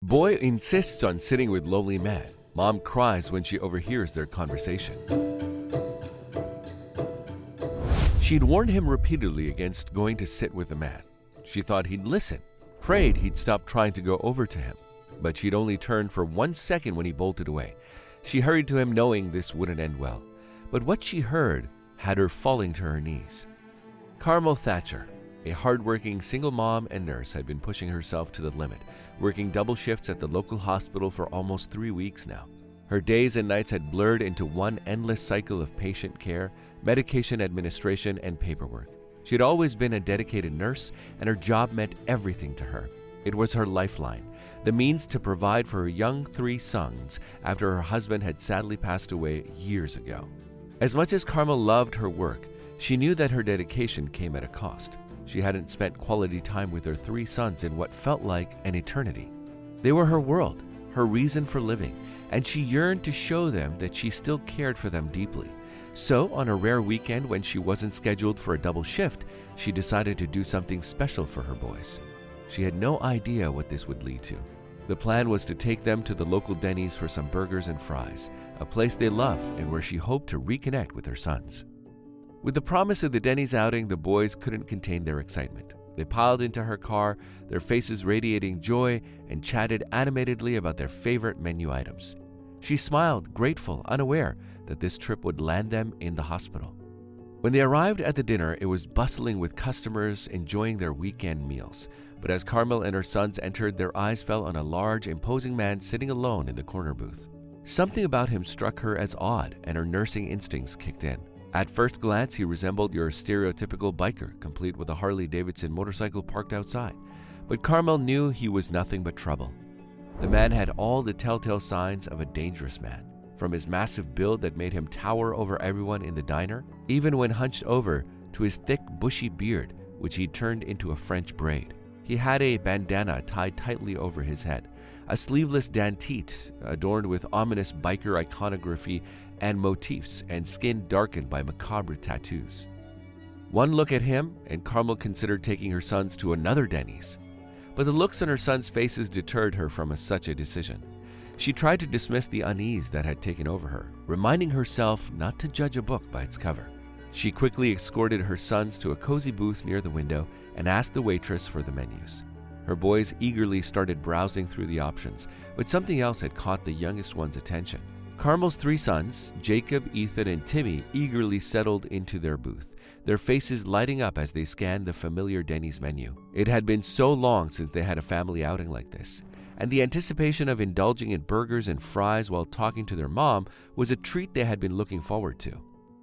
Boy insists on sitting with lonely man. Mom cries when she overhears their conversation. She'd warned him repeatedly against going to sit with the man. She thought he'd listen, prayed he'd stop trying to go over to him. But she'd only turned for 1 second when he bolted away. She hurried to him knowing this wouldn't end well. But what she heard had her falling to her knees. Carmel Thatcher, a hardworking single mom and nurse, had been pushing herself to the limit, working double shifts at the local hospital for almost 3 weeks now. Her days and nights had blurred into one endless cycle of patient care, medication administration, and paperwork. She had always been a dedicated nurse, and her job meant everything to her. It was her lifeline, the means to provide for her young 3 sons after her husband had sadly passed away years ago. As much as Carmel loved her work, she knew that her dedication came at a cost. She hadn't spent quality time with her 3 sons in what felt like an eternity. They were her world, her reason for living, and she yearned to show them that she still cared for them deeply. So, on a rare weekend when she wasn't scheduled for a double shift, she decided to do something special for her boys. She had no idea what this would lead to. The plan was to take them to the local Denny's for some burgers and fries, a place they loved and where she hoped to reconnect with her sons. With the promise of the Denny's outing, the boys couldn't contain their excitement. They piled into her car, their faces radiating joy, and chatted animatedly about their favorite menu items. She smiled, grateful, unaware that this trip would land them in the hospital. When they arrived at the dinner, it was bustling with customers enjoying their weekend meals. But as Carmel and her sons entered, their eyes fell on a large, imposing man sitting alone in the corner booth. Something about him struck her as odd, and her nursing instincts kicked in. At first glance, he resembled your stereotypical biker, complete with a Harley-Davidson motorcycle parked outside. But Carmel knew he was nothing but trouble. The man had all the telltale signs of a dangerous man, from his massive build that made him tower over everyone in the diner, even when hunched over, to his thick, bushy beard, which he'd turned into a French braid. He had a bandana tied tightly over his head, a sleeveless dentite adorned with ominous biker iconography and motifs, and skin darkened by macabre tattoos. One look at him, and Carmel considered taking her sons to another Denny's. But the looks on her sons' faces deterred her from such a decision. She tried to dismiss the unease that had taken over her, reminding herself not to judge a book by its cover. She quickly escorted her sons to a cozy booth near the window and asked the waitress for the menus. Her boys eagerly started browsing through the options, but something else had caught the youngest one's attention. Carmel's 3 sons, Jacob, Ethan, and Timmy, eagerly settled into their booth, their faces lighting up as they scanned the familiar Denny's menu. It had been so long since they had a family outing like this, and the anticipation of indulging in burgers and fries while talking to their mom was a treat they had been looking forward to.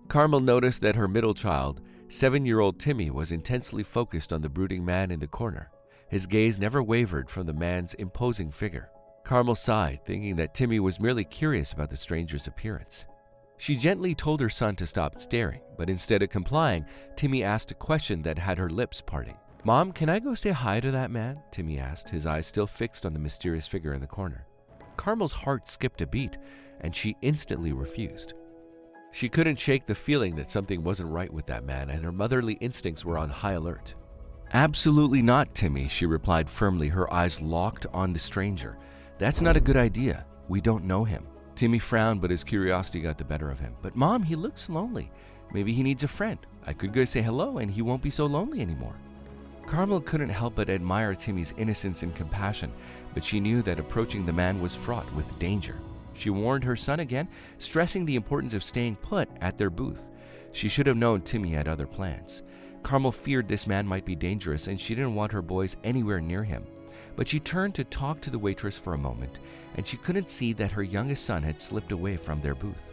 Carmel noticed that her middle child, 7-year-old Timmy, was intensely focused on the brooding man in the corner. His gaze never wavered from the man's imposing figure. Carmel sighed, thinking that Timmy was merely curious about the stranger's appearance. She gently told her son to stop staring, but instead of complying, Timmy asked a question that had her lips parting. "Mom, can I go say hi to that man?" Timmy asked, his eyes still fixed on the mysterious figure in the corner. Carmel's heart skipped a beat, and she instantly refused. She couldn't shake the feeling that something wasn't right with that man, and her motherly instincts were on high alert. "Absolutely not, Timmy," she replied firmly, her eyes locked on the stranger. "That's not a good idea. We don't know him." Timmy frowned, but his curiosity got the better of him. "But Mom, he looks lonely. Maybe he needs a friend. I could go say hello and he won't be so lonely anymore." Carmel couldn't help but admire Timmy's innocence and compassion, but she knew that approaching the man was fraught with danger. She warned her son again, stressing the importance of staying put at their booth. She should have known Timmy had other plans. Carmel feared this man might be dangerous, and she didn't want her boys anywhere near him. But she turned to talk to the waitress for a moment, and she couldn't see that her youngest son had slipped away from their booth.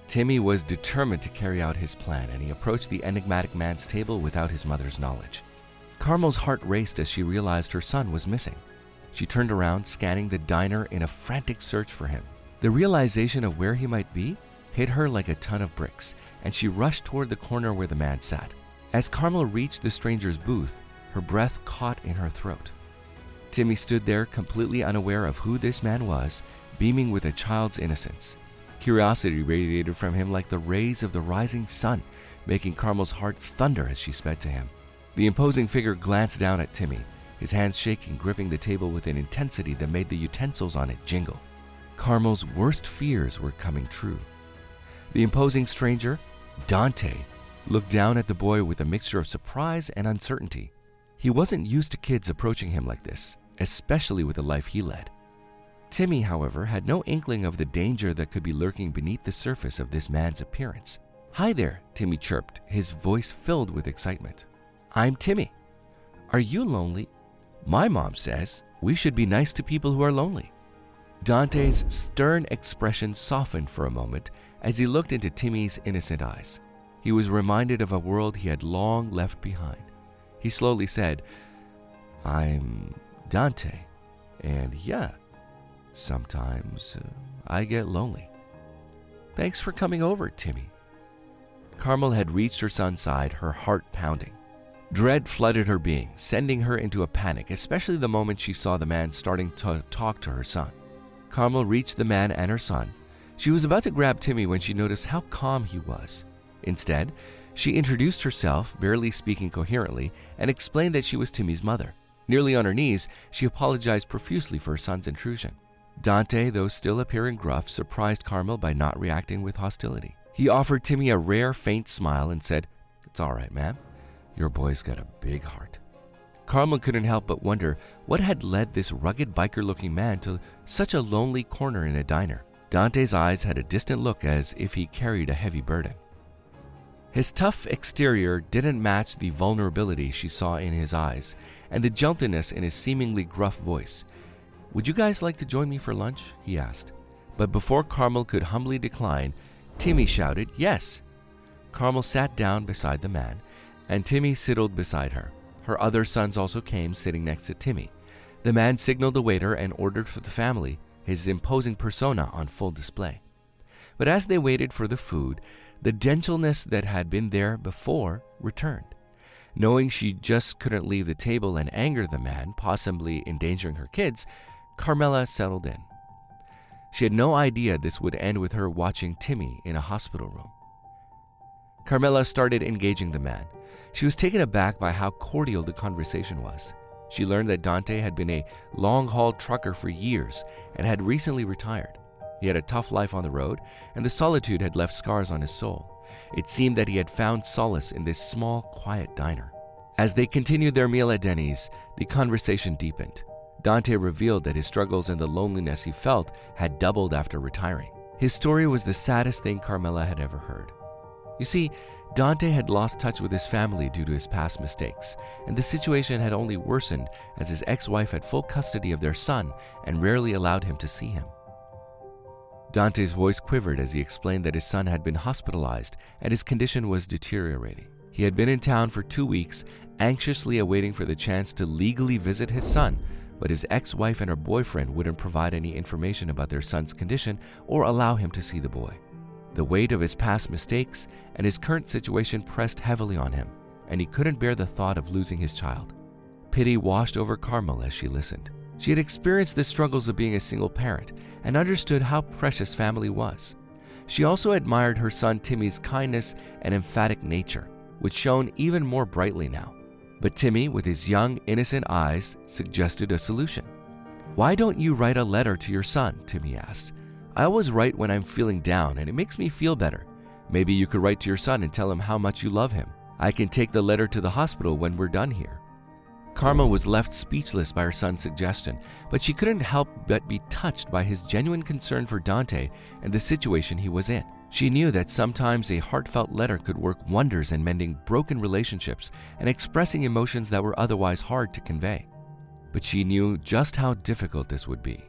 Timmy was determined to carry out his plan, and he approached the enigmatic man's table without his mother's knowledge. Carmel's heart raced as she realized her son was missing. She turned around, scanning the diner in a frantic search for him. The realization of where he might be hit her like a ton of bricks, and she rushed toward the corner where the man sat. As Carmel reached the stranger's booth, her breath caught in her throat. Timmy stood there, completely unaware of who this man was, beaming with a child's innocence. Curiosity radiated from him like the rays of the rising sun, making Carmel's heart thunder as she sped to him. The imposing figure glanced down at Timmy, his hands shaking, gripping the table with an intensity that made the utensils on it jingle. Carmel's worst fears were coming true. The imposing stranger, Dante, looked down at the boy with a mixture of surprise and uncertainty. He wasn't used to kids approaching him like this, especially with the life he led. Timmy, however, had no inkling of the danger that could be lurking beneath the surface of this man's appearance. "Hi there," Timmy chirped, his voice filled with excitement. "I'm Timmy. Are you lonely? My mom says we should be nice to people who are lonely." Dante's stern expression softened for a moment as he looked into Timmy's innocent eyes. He was reminded of a world he had long left behind. He slowly said, "I'm Dante, and yeah, sometimes I get lonely. Thanks for coming over, Timmy." Carmel had reached her son's side, her heart pounding. Dread flooded her being, sending her into a panic, especially the moment she saw the man starting to talk to her son. Carmel reached the man and her son. She was about to grab Timmy when she noticed how calm he was. Instead, she introduced herself, barely speaking coherently, and explained that she was Timmy's mother. Nearly on her knees, she apologized profusely for her son's intrusion. Dante, though still appearing gruff, surprised Carmel by not reacting with hostility. He offered Timmy a rare, faint smile and said, "It's all right, ma'am. Your boy's got a big heart." Carmel couldn't help but wonder what had led this rugged biker-looking man to such a lonely corner in a diner. Dante's eyes had a distant look as if he carried a heavy burden. His tough exterior didn't match the vulnerability she saw in his eyes and the gentleness in his seemingly gruff voice. "Would you guys like to join me for lunch?" he asked. But before Carmel could humbly decline, Timmy shouted, "Yes." Carmel sat down beside the man, and Timmy sidled beside her. Her other sons also came, sitting next to Timmy. The man signaled a waiter and ordered for the family, his imposing persona on full display. But as they waited for the food, the gentleness that had been there before returned. Knowing she just couldn't leave the table and anger the man, possibly endangering her kids, Carmela settled in. She had no idea this would end with her watching Timmy in a hospital room. Carmela started engaging the man. She was taken aback by how cordial the conversation was. She learned that Dante had been a long-haul trucker for years and had recently retired. He had a tough life on the road, and the solitude had left scars on his soul. It seemed that he had found solace in this small, quiet diner. As they continued their meal at Denny's, the conversation deepened. Dante revealed that his struggles and the loneliness he felt had doubled after retiring. His story was the saddest thing Carmela had ever heard. You see, Dante had lost touch with his family due to his past mistakes, and the situation had only worsened as his ex-wife had full custody of their son and rarely allowed him to see him. Dante's voice quivered as he explained that his son had been hospitalized and his condition was deteriorating. He had been in town for 2 weeks, anxiously awaiting for the chance to legally visit his son, but his ex-wife and her boyfriend wouldn't provide any information about their son's condition or allow him to see the boy. The weight of his past mistakes and his current situation pressed heavily on him, and he couldn't bear the thought of losing his child. Pity washed over Carmel as she listened. She had experienced the struggles of being a single parent and understood how precious family was. She also admired her son Timmy's kindness and emphatic nature, which shone even more brightly now. But Timmy, with his young, innocent eyes, suggested a solution. "Why don't you write a letter to your son?" Timmy asked. "I always write when I'm feeling down and it makes me feel better. Maybe you could write to your son and tell him how much you love him. I can take the letter to the hospital when we're done here." Carmel was left speechless by her son's suggestion, but she couldn't help but be touched by his genuine concern for Dante and the situation he was in. She knew that sometimes a heartfelt letter could work wonders in mending broken relationships and expressing emotions that were otherwise hard to convey. But she knew just how difficult this would be.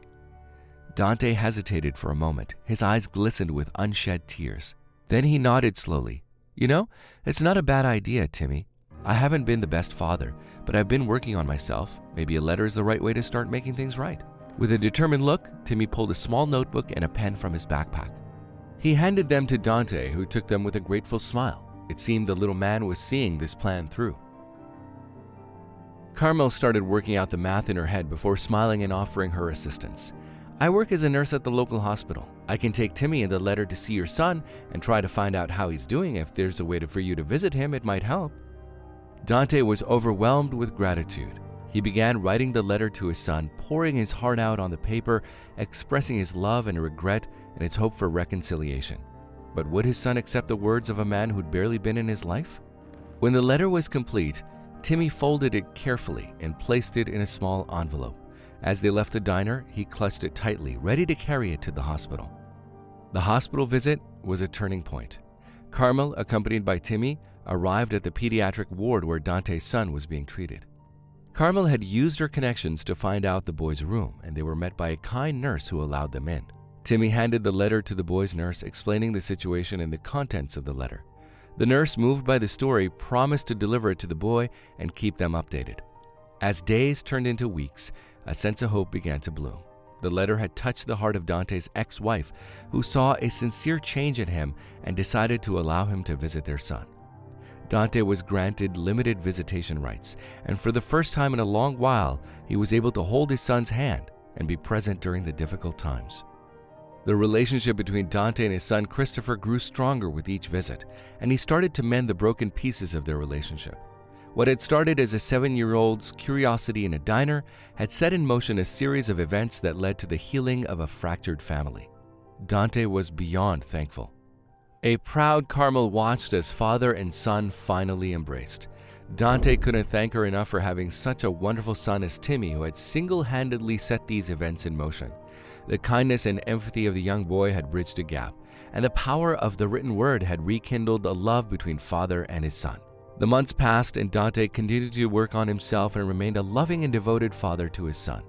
Dante hesitated for a moment. His eyes glistened with unshed tears. Then he nodded slowly. "You know, it's not a bad idea, Timmy. I haven't been the best father, but I've been working on myself. Maybe a letter is the right way to start making things right." With a determined look, Timmy pulled a small notebook and a pen from his backpack. He handed them to Dante, who took them with a grateful smile. It seemed the little man was seeing this plan through. Carmel started working out the math in her head before smiling and offering her assistance. "I work as a nurse at the local hospital. I can take Timmy in the letter to see your son and try to find out how he's doing. If there's a way for you to visit him, it might help." Dante was overwhelmed with gratitude. He began writing the letter to his son, pouring his heart out on the paper, expressing his love and regret and his hope for reconciliation. But would his son accept the words of a man who'd barely been in his life? When the letter was complete, Timmy folded it carefully and placed it in a small envelope. As they left the diner, he clutched it tightly, ready to carry it to the hospital. The hospital visit was a turning point. Carmel, accompanied by Timmy, arrived at the pediatric ward where Dante's son was being treated. Carmel had used her connections to find out the boy's room, and they were met by a kind nurse who allowed them in. Timmy handed the letter to the boy's nurse, explaining the situation and the contents of the letter. The nurse, moved by the story, promised to deliver it to the boy and keep them updated. As days turned into weeks, a sense of hope began to bloom. The letter had touched the heart of Dante's ex-wife, who saw a sincere change in him and decided to allow him to visit their son. Dante was granted limited visitation rights, and for the first time in a long while, he was able to hold his son's hand and be present during the difficult times. The relationship between Dante and his son Christopher grew stronger with each visit, and he started to mend the broken pieces of their relationship. What had started as a 7-year-old's curiosity in a diner had set in motion a series of events that led to the healing of a fractured family. Dante was beyond thankful. A proud Carmel watched as father and son finally embraced. Dante couldn't thank her enough for having such a wonderful son as Timmy, who had single-handedly set these events in motion. The kindness and empathy of the young boy had bridged a gap, and the power of the written word had rekindled a love between father and his son. The months passed, and Dante continued to work on himself and remained a loving and devoted father to his son.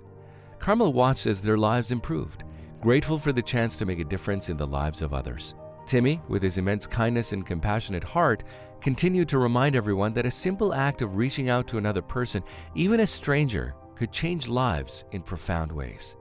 Carmel watched as their lives improved, grateful for the chance to make a difference in the lives of others. Timmy, with his immense kindness and compassionate heart, continued to remind everyone that a simple act of reaching out to another person, even a stranger, could change lives in profound ways.